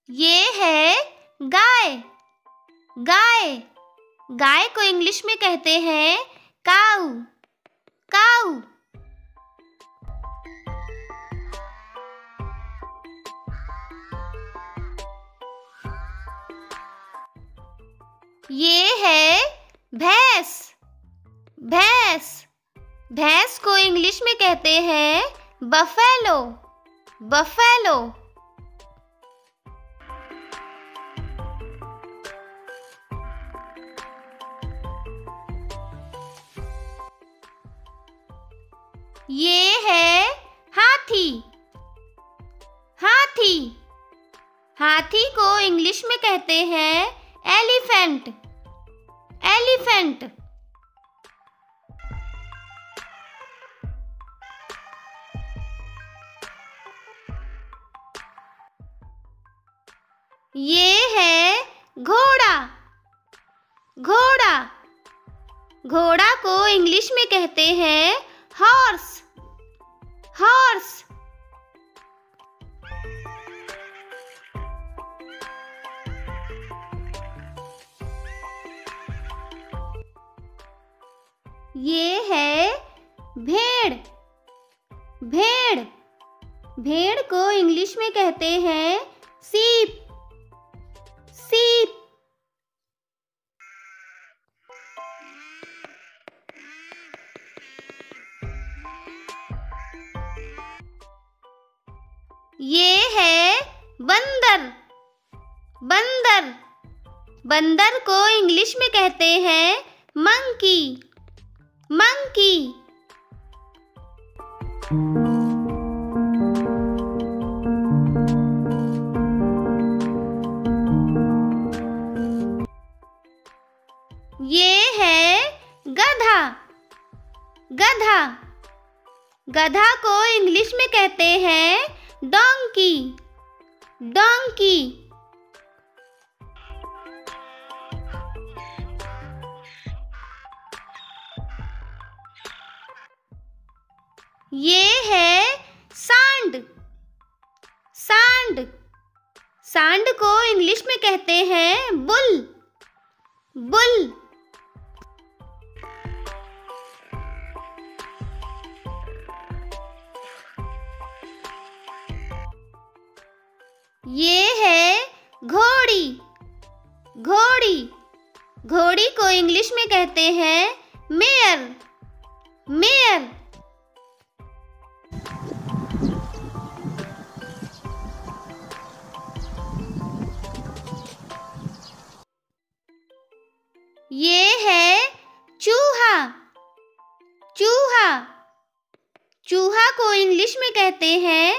ये है गाय। गाय गाय को इंग्लिश में कहते हैं काऊ। काऊ। ये है भैंस। भैंस भैंस को इंग्लिश में कहते हैं बफेलो। बफेलो। ये है हाथी। हाथी हाथी को इंग्लिश में कहते हैं एलिफेंट। एलिफेंट। ये है घोड़ा। घोड़ा घोड़ा को इंग्लिश में कहते हैं हॉर्स। हॉर्स। ये है भेड़। भेड़ भेड़ को इंग्लिश में कहते हैं सीप। सीप। ये है बंदर। बंदर बंदर को इंग्लिश में कहते हैं मंकी। मंकी। ये है गधा। गधा गधा को इंग्लिश में कहते हैं डोंकी। डोंकी। ये है सांड। सांड सांड को इंग्लिश में कहते हैं बुल। बुल। ये है घोड़ी। घोड़ी घोड़ी को इंग्लिश में कहते हैं मेयर। मेयर। ये है चूहा। चूहा चूहा को इंग्लिश में कहते हैं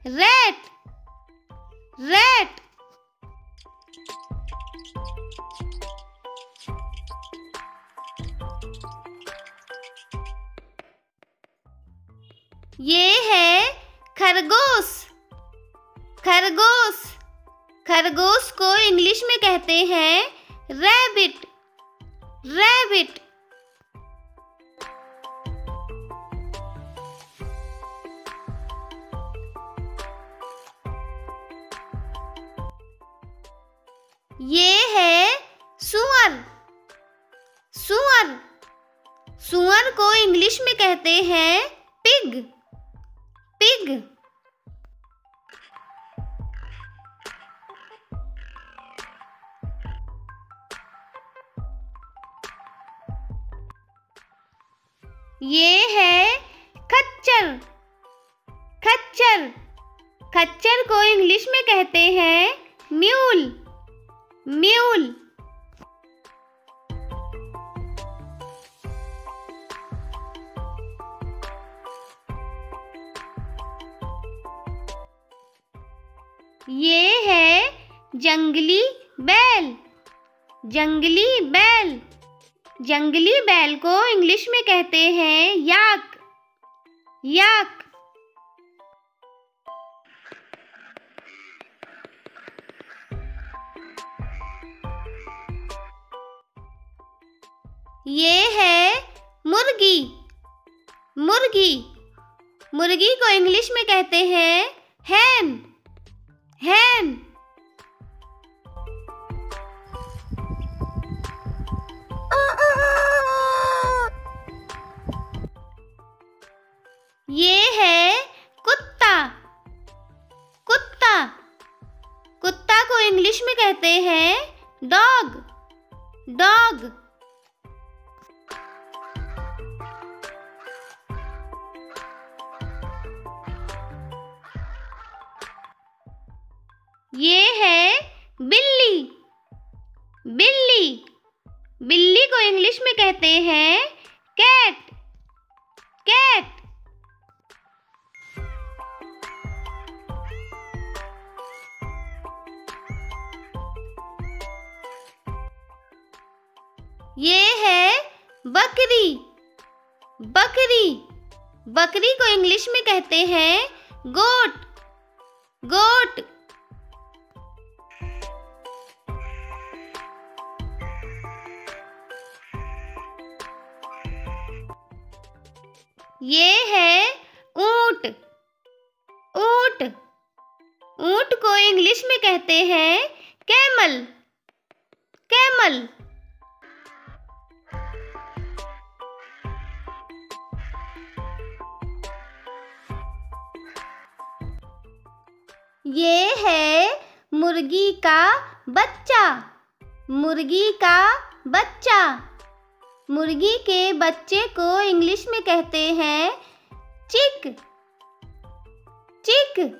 रैट। रैट। ये है खरगोश। खरगोश खरगोश को इंग्लिश में कहते हैं रैबिट। रैबिट। ये है सूअर। सूअर सूअर को इंग्लिश में कहते हैं पिग। पिग। ये है खच्चर। खच्चर खच्चर को इंग्लिश में कहते हैं म्यूल। म्यूल। ये है जंगली बैल। जंगली बैल जंगली बैल को इंग्लिश में कहते हैं याक। याक। ये है मुर्गी। मुर्गी मुर्गी को इंग्लिश में कहते हैं हैन। हैन। ये है कुत्ता। कुत्ता। कुत्ता को इंग्लिश में कहते हैं डॉग। डॉग। ये है बिल्ली। बिल्ली। बिल्ली को इंग्लिश में कहते हैं कैट। कैट। ये है बकरी। बकरी। बकरी को इंग्लिश में कहते हैं गोट। गोट। ये है ऊंट। ऊंट। ऊंट को इंग्लिश में कहते हैं कैमल। कैमल। ये है मुर्गी का बच्चा। मुर्गी का बच्चा। मुर्गी के बच्चे को इंग्लिश में कहते हैं चिक। चिक।